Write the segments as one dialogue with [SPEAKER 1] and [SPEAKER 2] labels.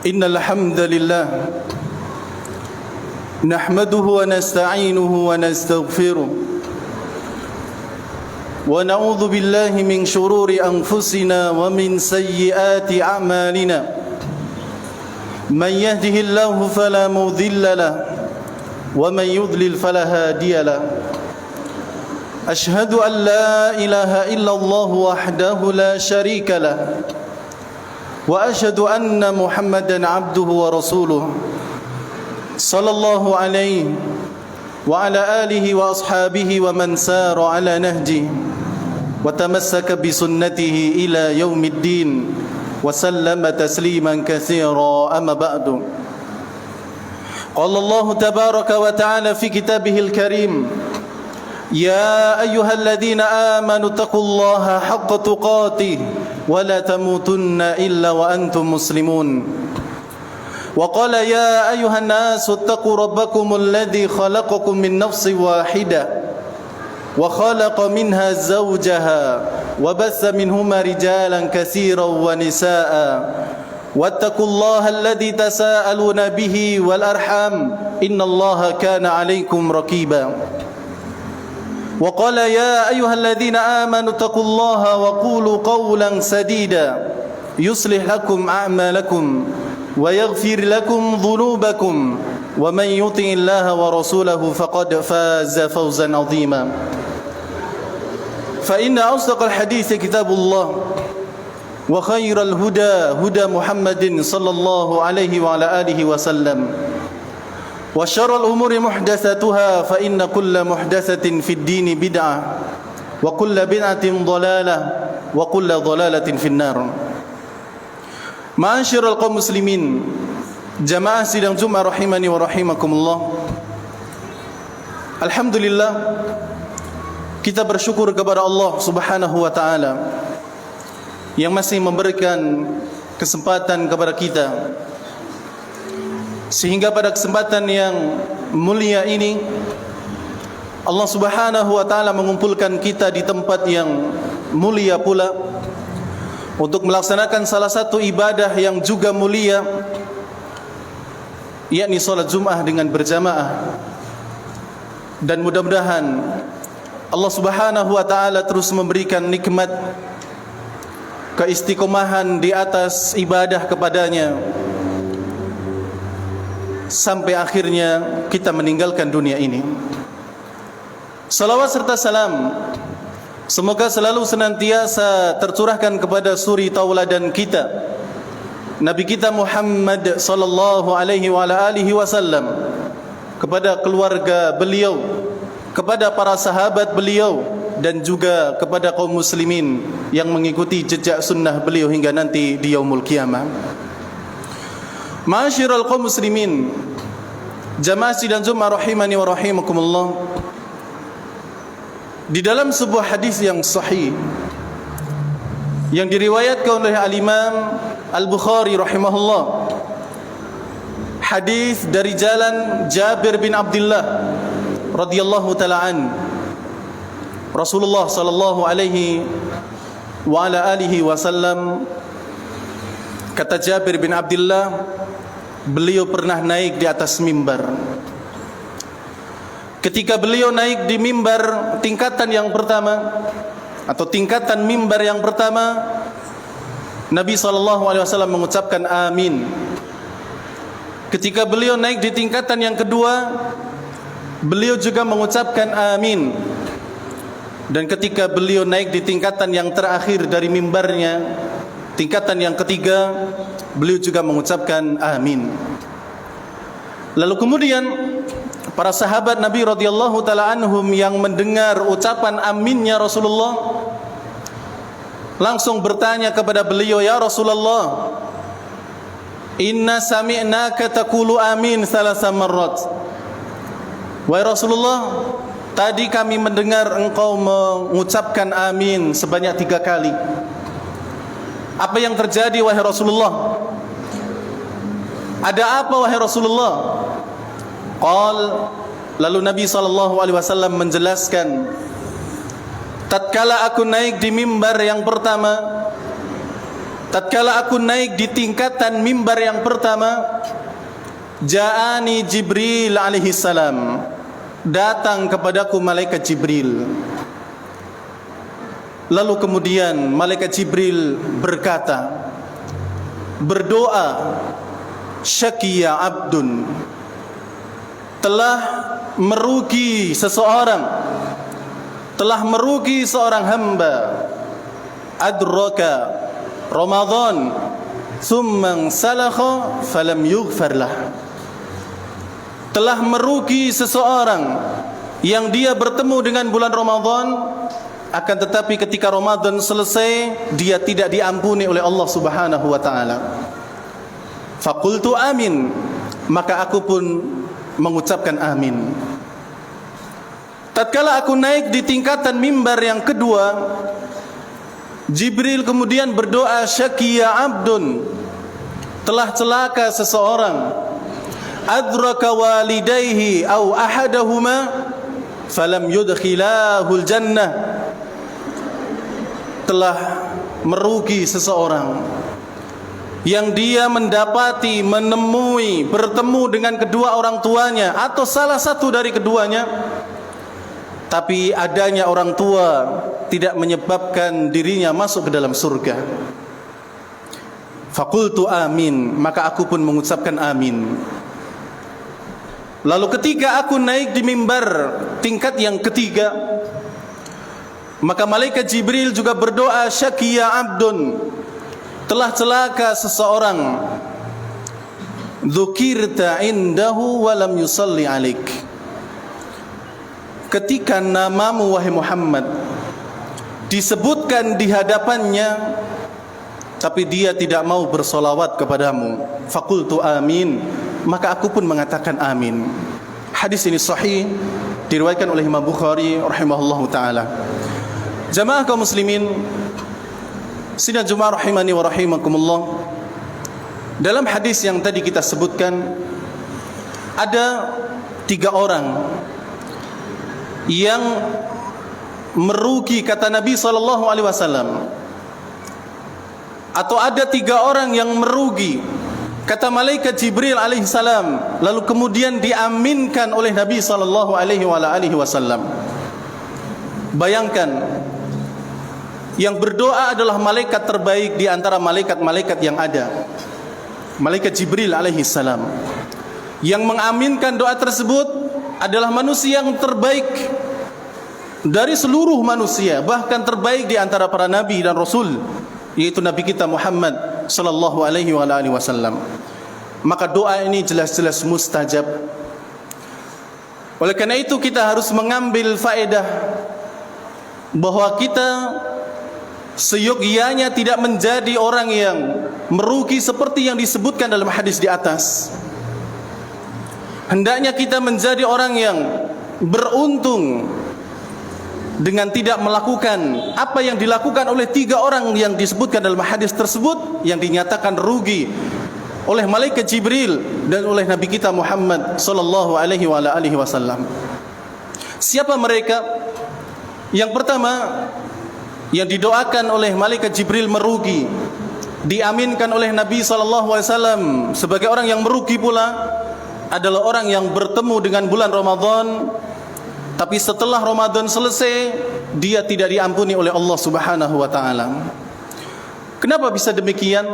[SPEAKER 1] إن الحمد لله نحمده ونستعينه ونستغفره ونعوذ بالله من شرور أنفسنا ومن سيئات أعمالنا من يهده الله فلا مضل له ومن يضلل فلا هادي له أشهد أن لا إله إلا الله وحده لا شريك له وأشهد أن محمدا عبده ورسوله صلى الله عليه وعلى آله وأصحابه ومن سار على نهجه وتمسك بسنته إلى يوم الدين وسلم تسليما كثيرا أما بعد قال الله تبارك وتعالى في كتابه الكريم يا أيها الذين آمنوا اتقوا الله حق تقاته ولا تموتن إلا وأنتم مسلمون وقال يا أيها الناس اتقوا ربكم الذي خلقكم من نفس واحدة وخلق منها زوجها وبث منهما رجالا كثيرا ونساء واتقوا الله الذي تساءلون به والأرحام إن الله كان عليكم رقيبا وقال يا أيها الذين آمنوا اتقوا الله وقولوا قولا سديدا يصلح لكم أعمالكم ويغفر لكم ذنوبكم ومن يطع الله ورسوله فقد فاز فوزا عظيما فإن أصدق الحديث كتاب الله وخير الهدى هدى محمد صلى الله عليه وعلى آله وسلم وشر الأمور محدثاتها فإن كل محدثة في الدين بدعة وكل بدعة ضلالة وكل ضلالة في النار. Ma'asyiral kaum muslimin, jamaah sidang Jumat rahimani wa rahimakumullah. Alhamdulillah, kita bersyukur kepada Allah Subhanahu wa taala yang masih memberikan kesempatan kepada kita sehingga pada kesempatan yang mulia ini Allah Subhanahu wa taala mengumpulkan kita di tempat yang mulia pula untuk melaksanakan salah satu ibadah yang juga mulia, yakni salat Jumat dengan berjamaah. Dan mudah-mudahan Allah Subhanahu wa taala terus memberikan nikmat keistiqomahan di atas ibadah kepadanya sampai akhirnya kita meninggalkan dunia ini. Salawat serta salam semoga selalu senantiasa tercurahkan kepada suri tauladan kita, Nabi kita Muhammad sallallahu alaihi wa alihi wasallam, kepada keluarga beliau, kepada para sahabat beliau, dan juga kepada kaum muslimin yang mengikuti jejak sunnah beliau hingga nanti di yaumul qiyamah. Ma'asyiral kaum muslimin, jamaah sidang Jumat rahimani wa rahimakumullah. Di dalam sebuah hadis yang sahih yang diriwayatkan oleh Al-Imam Al-Bukhari rahimahullah, hadis dari jalan Jabir bin Abdullah radhiyallahu taala an, Rasulullah sallallahu alaihi wa ala alihi wasallam, kata Jabir bin Abdullah, beliau pernah naik di atas mimbar. Ketika beliau naik di mimbar tingkatan yang pertama atau tingkatan mimbar yang pertama, Nabi SAW mengucapkan amin. Ketika beliau naik di tingkatan yang kedua, beliau juga mengucapkan amin. Dan ketika beliau naik di tingkatan yang terakhir dari mimbarnya, tingkatan yang ketiga, beliau juga mengucapkan amin. Lalu kemudian para sahabat Nabi radhiyallahu taala anhum yang mendengar ucapan aminnya Rasulullah langsung bertanya kepada beliau, "Ya Rasulullah, inna sami'naka taqulu amin thalatha marrat." Wahai Rasulullah, tadi kami mendengar engkau mengucapkan amin sebanyak 3 kali. Apa yang terjadi wahai Rasulullah? Ada apa wahai Rasulullah? Lalu Nabi SAW menjelaskan, tatkala aku naik di mimbar yang pertama, tatkala aku naik di tingkatan mimbar yang pertama, ja'ani Jibril alaihi salam, datang kepadaku malaikat Jibril. Lalu kemudian malaikat Jibril berkata, berdoa, syaqiya abdun, telah merugi seseorang, telah merugi seorang hamba, adraka Ramadan thumma salakha falam yughfar lah, telah merugi seseorang yang dia bertemu dengan bulan Ramadan, akan tetapi ketika Ramadan selesai dia tidak diampuni oleh Allah Subhanahu wa taala. Faqultu amin, maka aku pun mengucapkan amin. Tatkala aku naik di tingkatan mimbar yang kedua, Jibril kemudian berdoa, syaqiya abdun, telah celaka seseorang, adraka walidayhi au ahadahuma falam yudkhilahul jannah, telah merugi seseorang yang dia mendapati, menemui, bertemu dengan kedua orang tuanya atau salah satu dari keduanya, tapi adanya orang tua tidak menyebabkan dirinya masuk ke dalam surga. Faqultu amin, maka aku pun mengucapkan amin. Lalu ketika aku naik di mimbar tingkat yang ketiga, maka malaikat Jibril juga berdoa, syaqiya abdun, telah celaka seseorang, dzukirta indahu wa lam yusalli alaik, ketika namamu wahai Muhammad disebutkan di hadapannya tapi dia tidak mau bersolawat kepadamu. Faqultu amin, maka aku pun mengatakan amin. Hadis ini sahih, diriwayatkan oleh Imam Bukhari rahimahullahu taala. Jamaah kaum muslimin sidang Jumat rahimani wa rahimakumullah, dalam hadis yang tadi kita sebutkan ada 3 orang yang merugi, kata Nabi SAW, atau ada 3 orang yang merugi, kata malaikat Jibril alaihissalam, lalu kemudian diaminkan oleh Nabi SAW. Bayangkan, yang berdoa adalah malaikat terbaik di antara malaikat-malaikat yang ada, malaikat Jibril alaihissalam. Yang mengaminkan doa tersebut adalah manusia yang terbaik dari seluruh manusia, bahkan terbaik di antara para nabi dan rasul, yaitu Nabi kita Muhammad sallallahu alaihi wasallam. Maka doa ini jelas-jelas mustajab. Oleh karena itu kita harus mengambil faedah bahwa kita seyogianya tidak menjadi orang yang merugi seperti yang disebutkan dalam hadis di atas. Hendaknya kita menjadi orang yang beruntung, dengan tidak melakukan apa yang dilakukan oleh 3 orang yang disebutkan dalam hadis tersebut, yang dinyatakan rugi oleh malaikat Jibril dan oleh Nabi kita Muhammad sallallahu alaihi wasallam. Siapa mereka? Yang pertama, yang didoakan oleh malaikat Jibril merugi, diaminkan oleh Nabi sallallahu alaihi wasallam sebagai orang yang merugi pula, adalah orang yang bertemu dengan bulan Ramadan, tapi setelah Ramadan selesai dia tidak diampuni oleh Allah Subhanahu wa taala. Kenapa bisa demikian?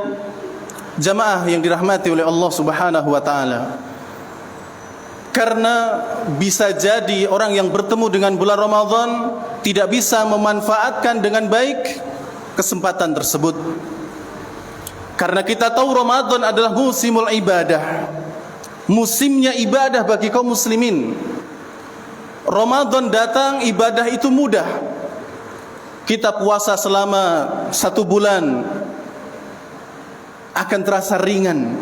[SPEAKER 1] Jamaah yang dirahmati oleh Allah Subhanahu wa taala, karena bisa jadi orang yang bertemu dengan bulan Ramadan tidak bisa memanfaatkan dengan baik kesempatan tersebut. Karena kita tahu Ramadan adalah musimul ibadah, musimnya ibadah bagi kaum muslimin. Ramadan datang, ibadah itu mudah. Kita puasa selama 1 bulan akan terasa ringan.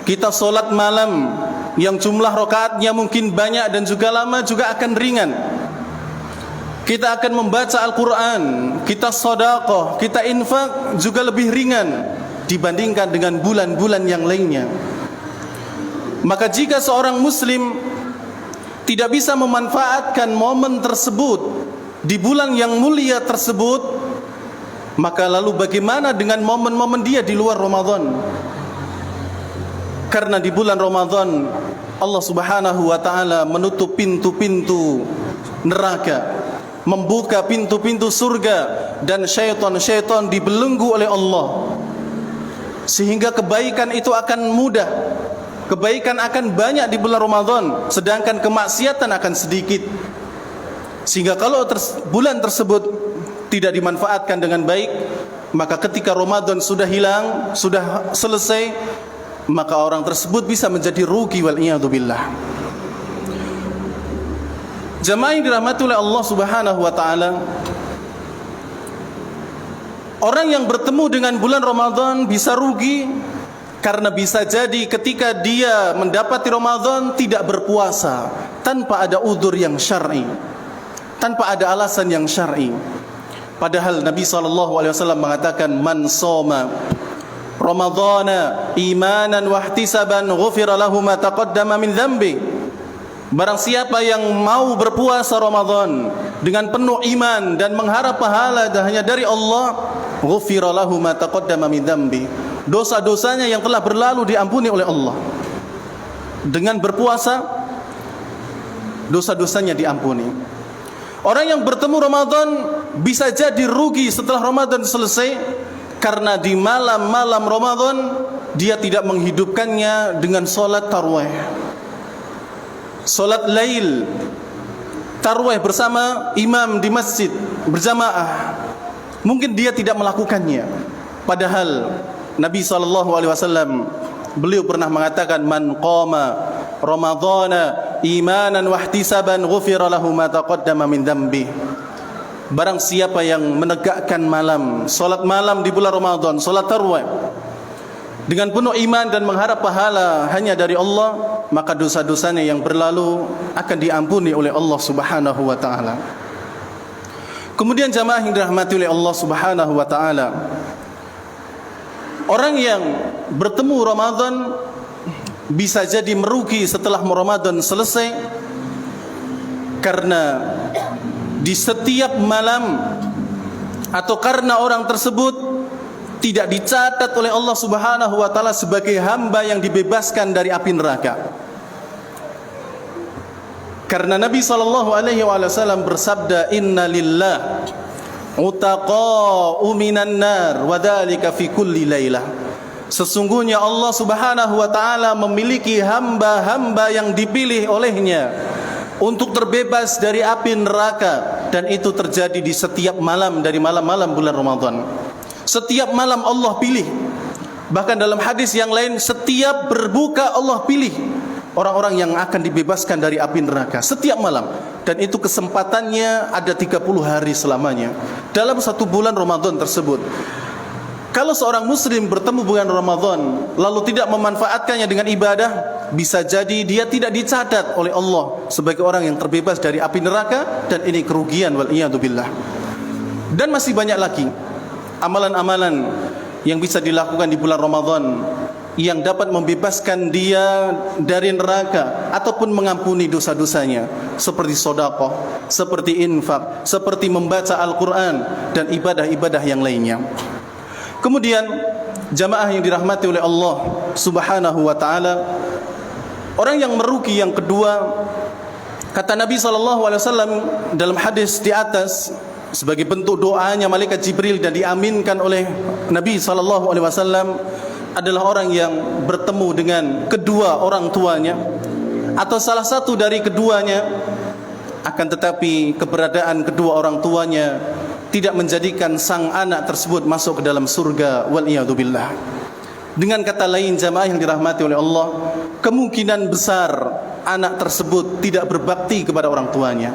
[SPEAKER 1] Kita solat malam yang jumlah rakaatnya mungkin banyak dan juga lama juga akan ringan. Kita akan membaca Al-Quran, kita sedekah, kita infak juga lebih ringan dibandingkan dengan bulan-bulan yang lainnya. Maka jika seorang muslim tidak bisa memanfaatkan momen tersebut di bulan yang mulia tersebut, maka lalu bagaimana dengan momen-momen dia di luar Ramadan? Karena di bulan Ramadan Allah Subhanahu wa taala menutup pintu-pintu neraka, membuka pintu-pintu surga, dan syaitan-syaitan dibelenggu oleh Allah, sehingga kebaikan itu akan mudah, kebaikan akan banyak di bulan Ramadan, sedangkan kemaksiatan akan sedikit. Sehingga kalau bulan tersebut tidak dimanfaatkan dengan baik, maka ketika Ramadan sudah hilang, sudah selesai, maka orang tersebut bisa menjadi rugi wal iyadu billah. Jamaah yang dirahmati oleh Allah Subhanahu wa taala, orang yang bertemu dengan bulan Ramadan bisa rugi karena bisa jadi ketika dia mendapati Ramadan tidak berpuasa tanpa ada udzur yang syar'i, tanpa ada alasan yang syar'i. Padahal Nabi SAW mengatakan, man soma Ramadhana imanan wahtisaban ghufira lahu ma taqaddama min dhanbi. Barang siapa yang mau berpuasa Ramadan dengan penuh iman dan mengharap pahala hanya dari Allah, ghufira lahu ma taqaddama min dhanbi. Dosa-dosanya yang telah berlalu diampuni oleh Allah. Dengan berpuasa, dosa-dosanya diampuni. Orang yang bertemu Ramadan bisa jadi rugi setelah Ramadan selesai, karena di malam-malam Ramadan dia tidak menghidupkannya dengan solat tarawih, solat lail, tarawih bersama imam di masjid berjamaah. Mungkin dia tidak melakukannya, padahal Nabi SAW beliau pernah mengatakan, man qama Ramadhana imanan wahtisaban ghufira lahu ma taqaddama min dhanbi. Barang siapa yang menegakkan malam, salat malam di bulan Ramadan, salat tarawih dengan penuh iman dan mengharap pahala hanya dari Allah, maka dosa-dosanya yang berlalu akan diampuni oleh Allah Subhanahu wa taala. Kemudian jamaah yang dirahmati oleh Allah Subhanahu wa taala, orang yang bertemu Ramadan bisa jadi merugi setelah Ramadan selesai, karena di setiap malam atau karena orang tersebut tidak dicatat oleh Allah Subhanahu wa taala sebagai hamba yang dibebaskan dari api neraka. Karena Nabi sallallahu alaihi wasallam bersabda, inna lillah utaqa'u minan nar wa dzalika fi kulli lailah. Sesungguhnya Allah Subhanahu wa taala memiliki hamba-hamba yang dipilih olehnya untuk terbebas dari api neraka, dan itu terjadi di setiap malam dari malam-malam bulan Ramadan. Setiap malam Allah pilih. Bahkan dalam hadis yang lain, setiap berbuka Allah pilih orang-orang yang akan dibebaskan dari api neraka setiap malam, dan itu kesempatannya ada 30 hari selamanya dalam 1 bulan Ramadan tersebut. Kalau seorang muslim bertemu bulan Ramadan lalu tidak memanfaatkannya dengan ibadah, bisa jadi dia tidak dicatat oleh Allah sebagai orang yang terbebas dari api neraka, dan ini kerugian wal iyadu billah. Dan masih banyak lagi amalan-amalan yang bisa dilakukan di bulan Ramadan yang dapat membebaskan dia dari neraka ataupun mengampuni dosa-dosanya, seperti sedekah, seperti infak, seperti membaca Al-Quran dan ibadah-ibadah yang lainnya. Kemudian jamaah yang dirahmati oleh Allah Subhanahu wa taala, orang yang merugi yang kedua, kata Nabi SAW dalam hadis di atas, sebagai bentuk doanya malaikat Jibril dan diaminkan oleh Nabi SAW, adalah orang yang bertemu dengan kedua orang tuanya atau salah satu dari keduanya, akan tetapi keberadaan kedua orang tuanya tidak menjadikan sang anak tersebut masuk ke dalam surga wal iyadu billah. Dengan kata lain, jamaah yang dirahmati oleh Allah, kemungkinan besar anak tersebut tidak berbakti kepada orang tuanya.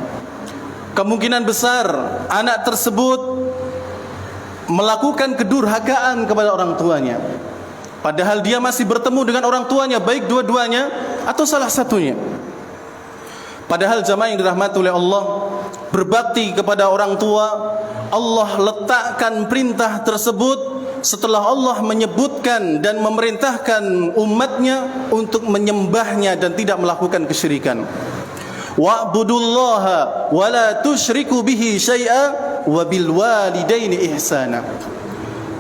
[SPEAKER 1] Kemungkinan besar anak tersebut melakukan kedurhakaan kepada orang tuanya, padahal dia masih bertemu dengan orang tuanya, baik dua-duanya atau salah satunya. Padahal jamaah yang dirahmati oleh Allah, berbakti kepada orang tua, Allah letakkan perintah tersebut setelah Allah menyebutkan dan memerintahkan umatnya untuk menyembahnya dan tidak melakukan kesyirikan. Wa'budullaha wa la tusyriku bihi syai'a wa bil walidaini ihsana.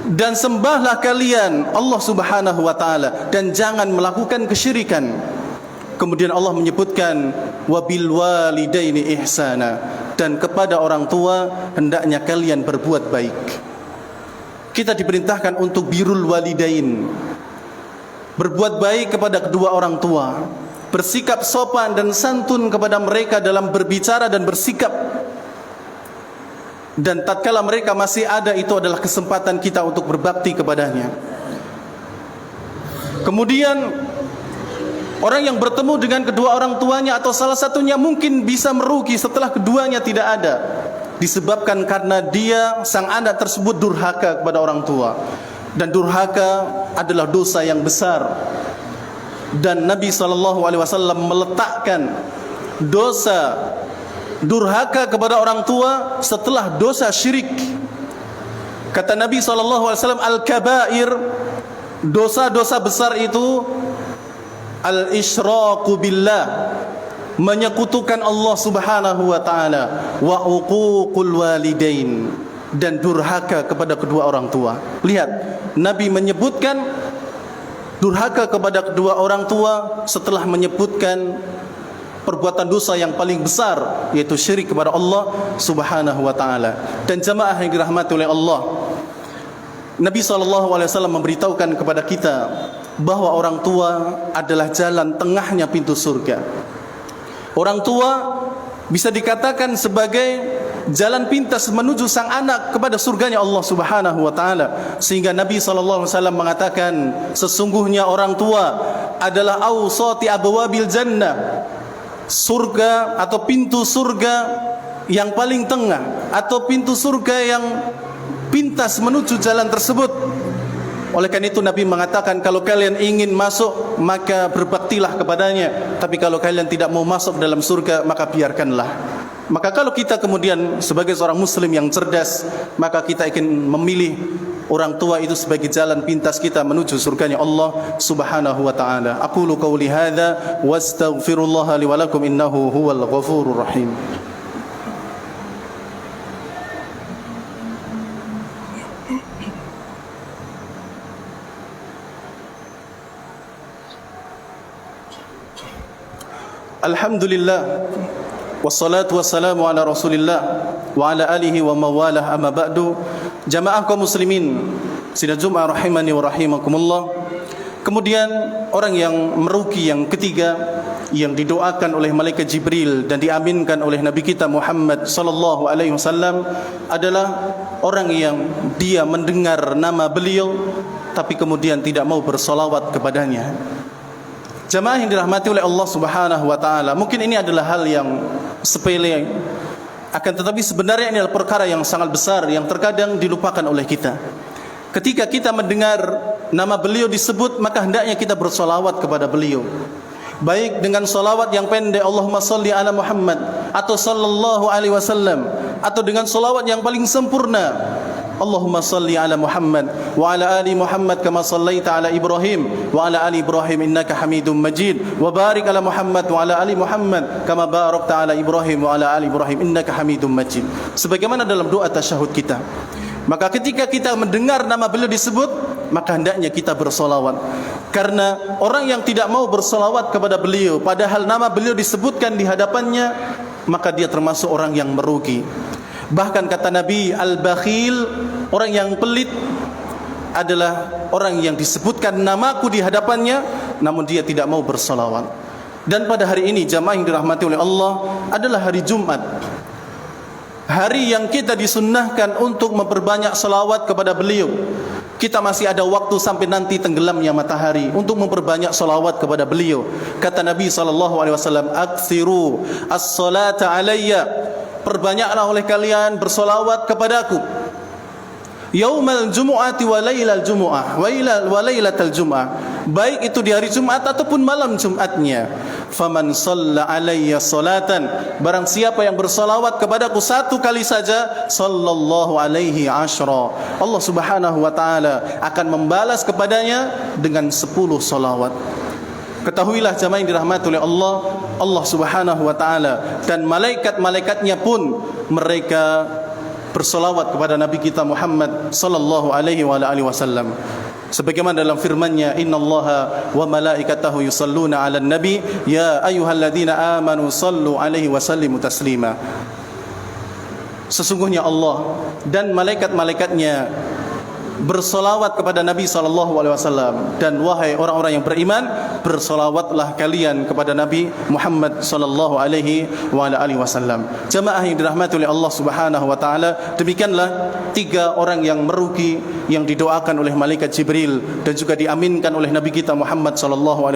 [SPEAKER 1] Dan sembahlah kalian Allah Subhanahu wa taala dan jangan melakukan kesyirikan. Kemudian Allah menyebutkan wabil walidaini ihsana, dan kepada orang tua hendaknya kalian berbuat baik. Kita diperintahkan untuk birrul walidain, berbuat baik kepada kedua orang tua, bersikap sopan dan santun kepada mereka dalam berbicara dan bersikap. Dan tatkala mereka masih ada, itu adalah kesempatan kita untuk berbakti kepadanya. Kemudian orang yang bertemu dengan kedua orang tuanya atau salah satunya mungkin bisa merugi setelah keduanya tidak ada, disebabkan karena dia, sang anak tersebut, durhaka kepada orang tua. Dan durhaka adalah dosa yang besar. Dan Nabi SAW meletakkan dosa durhaka kepada orang tua setelah dosa syirik. Kata Nabi SAW, al-kabair, dosa-dosa besar itu al-isyraku billah, menyekutukan Allah Subhanahu wa taala, wa uququl walidain, dan durhaka kepada kedua orang tua. Lihat, Nabi menyebutkan durhaka kepada kedua orang tua setelah menyebutkan perbuatan dosa yang paling besar, yaitu syirik kepada Allah Subhanahu wa taala. Dan jamaah yang dirahmati oleh Allah, Nabi SAW memberitahukan kepada kita bahwa orang tua adalah jalan tengahnya pintu surga. Orang tua bisa dikatakan sebagai jalan pintas menuju sang anak kepada surganya Allah Subhanahu wa taala. Sehingga Nabi SAW mengatakan, sesungguhnya orang tua adalah awsati abwabil jannah, surga atau pintu surga yang paling tengah, atau pintu surga yang pintas menuju jalan tersebut. Oleh karena itu Nabi mengatakan, kalau kalian ingin masuk maka berbaktilah kepadanya, tapi kalau kalian tidak mau masuk dalam surga maka biarkanlah. Maka kalau kita kemudian sebagai seorang muslim yang cerdas, maka kita ingin memilih orang tua itu sebagai jalan pintas kita menuju surganya Allah Subhanahu wa taala. Aqulu qauli hadza wastaghfirullaha li wa lakum innahu huwal ghafurur rahim. Alhamdulillah, wassalatu wassalamu ala rasulillah wa ala alihi wa mawalah, amma ba'du. Jamaah kaum muslimin sidang Jumat rahimani wa rahimakumullah. Kemudian orang yang merugi yang ketiga, yang didoakan oleh malaikat Jibril dan diaminkan oleh Nabi kita Muhammad sallallahu alaihi wasallam, adalah orang yang dia mendengar nama beliau tapi kemudian tidak mau bersolawat kepadanya. Jamaah yang dirahmati oleh Allah Subhanahu wa taala, mungkin ini adalah hal yang sepele, akan tetapi sebenarnya ini adalah perkara yang sangat besar yang terkadang dilupakan oleh kita. Ketika kita mendengar nama beliau disebut, maka hendaknya kita bersolawat kepada beliau, baik dengan solawat yang pendek, Allahumma salli ala Muhammad, atau sallallahu alaihi wasallam, atau dengan solawat yang paling sempurna, Allahumma salli ala Muhammad wa ala ali Muhammad kama sallaita ala Ibrahim wa ala ali Ibrahim innaka Hamidum Majid, wa barik ala Muhammad wa ala ali Muhammad kama barakta ala Ibrahim wa ala ali Ibrahim innaka Hamidum Majid, sebagaimana dalam doa tasyahud kita. Maka ketika kita mendengar nama beliau disebut, maka hendaknya kita bersolawat. Karena orang yang tidak mau bersolawat kepada beliau, padahal nama beliau disebutkan di hadapannya, maka dia termasuk orang yang merugi. Bahkan kata Nabi, al-bakhil, orang yang pelit, adalah orang yang disebutkan namaku di hadapannya, namun dia tidak mau bersolawat. Dan pada hari ini, jamaah yang dirahmati oleh Allah, adalah hari Jumat, hari yang kita disunnahkan untuk memperbanyak salawat kepada beliau. Kita masih ada waktu sampai nanti tenggelamnya matahari untuk memperbanyak salawat kepada beliau. Kata Nabi SAW, "Aktsiru as-salata alayya," perbanyaklah oleh kalian bersolawat kepadaku. Yaumal jumu'ati wa lailal jumu'ah wa lailatal jumu'ah, baik itu di hari Jumat ataupun malam Jumatnya. Faman shalla alayya salatan, barang siapa yang bersolawat kepadaku satu kali saja, sallallahu alaihi asyra, Allah subhanahu wa ta'ala akan membalas kepadanya dengan 10 solawat. Ketahuilah jamaah yang dirahmati oleh Allah, Allah subhanahu wa ta'ala dan malaikat-malaikatnya pun mereka bersolawat kepada Nabi kita Muhammad sallallahu alaihi wa alihi wasallam. Sebagaimana dalam firman-Nya, innallaha wa malaikatahu yusalluna 'alan nabi ya ayyuhalladzina amanu sallu alaihi wa sallimu taslima. Sesungguhnya Allah dan malaikat-malaikatnya bersolawat kepada Nabi SAW, dan wahai orang-orang yang beriman, bersolawatlah kalian kepada Nabi Muhammad SAW. Jamaah yang dirahmati oleh Allah Subhanahu Wa Taala, demikianlah 3 orang yang merugi yang didoakan oleh malaikat Jibril dan juga diaminkan oleh Nabi kita Muhammad SAW,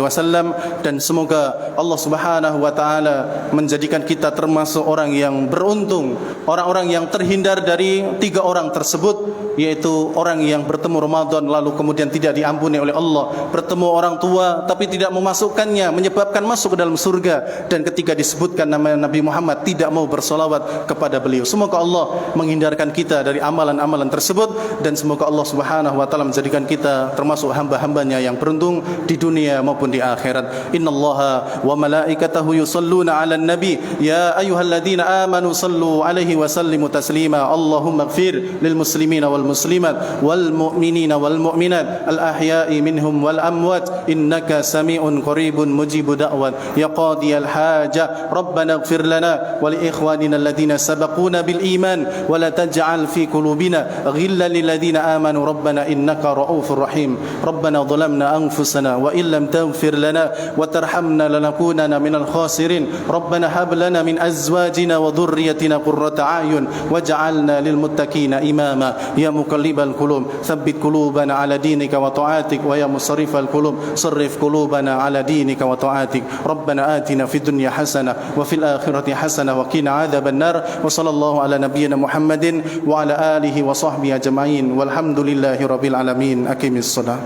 [SPEAKER 1] dan semoga Allah Subhanahu Wa Taala menjadikan kita termasuk orang yang beruntung, orang-orang yang terhindar dari 3 orang tersebut, yaitu orang yang bertemu Ramadan lalu kemudian tidak diampuni oleh Allah, bertemu orang tua tapi tidak memasukkannya, menyebabkan masuk ke dalam surga, dan ketika disebutkan nama Nabi Muhammad tidak mau bersolawat kepada beliau. Semoga Allah menghindarkan kita dari amalan-amalan tersebut, dan semoga Allah Subhanahu wa taala menjadikan kita termasuk hamba-hambanya yang beruntung di dunia maupun di akhirat. Innallaha wa malaikatahu yusalluna 'alan nabi ya ayyuhalladzina amanu sallu 'alaihi wa sallimu taslima. Allahumma ighfir lil muslimina wal muslimat wal mu'minina wal mu'minat al ahya'i minhum wal amwat innaka sami'un qaribun mujibud da'wat ya qadiyal haja. Rabbana ighfir lana wa li ikhwanina alladhina sabaquna bil iman wa la taj'al fi qulubina ghillan lil ladzina amanu rabbana innaka ra'ufur rahim. Rabbana dhalamna anfusana wa illam taghfir lana wa tarhamna lanakunanna minal khasirin. Rabbana hab lana min azwajina wa dhurriyyatina qurrata a'yun waj'alna lil muttaqina imama. Ya muqallibal qulub thabbit qulubana ala dinika wa ta'atik wa ya musarrifal qulub sarrif qulubana ala dinika wa ta'atik. Rabbana atina fid dunya hasanah wa fil akhirati hasanah wa qina adzaban nar. Wa sallallahu ala nabiyyina Muhammadin wa ala alihi wa sahbihi ajma'in walhamdulillahi rabbil alamin. Aqimis shalah.